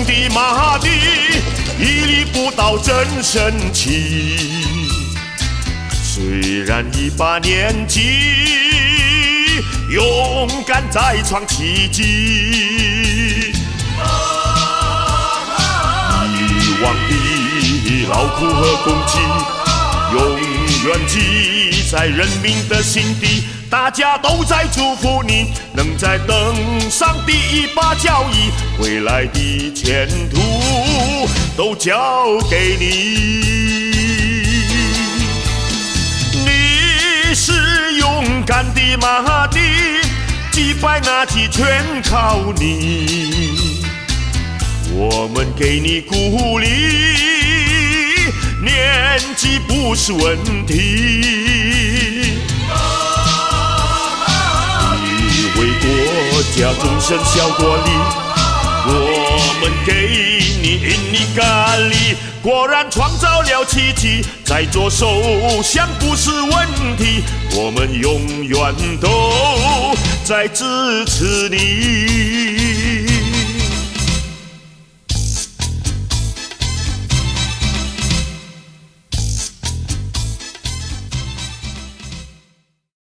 兄弟马的屹立不倒真神奇。虽然18年纪，勇敢再创奇迹。以往的劳苦和功绩，永远记在人民的心底。大家都在祝福你，能再登上第一把交椅，未来的前途都交给你。你是勇敢的马的，击败那鸡全靠你。我们给你鼓励，年纪不是问题。为国家终身效国力，我们给你印尼咖喱，果然创造了奇迹。再做首相不是问题，我们永远都在支持你。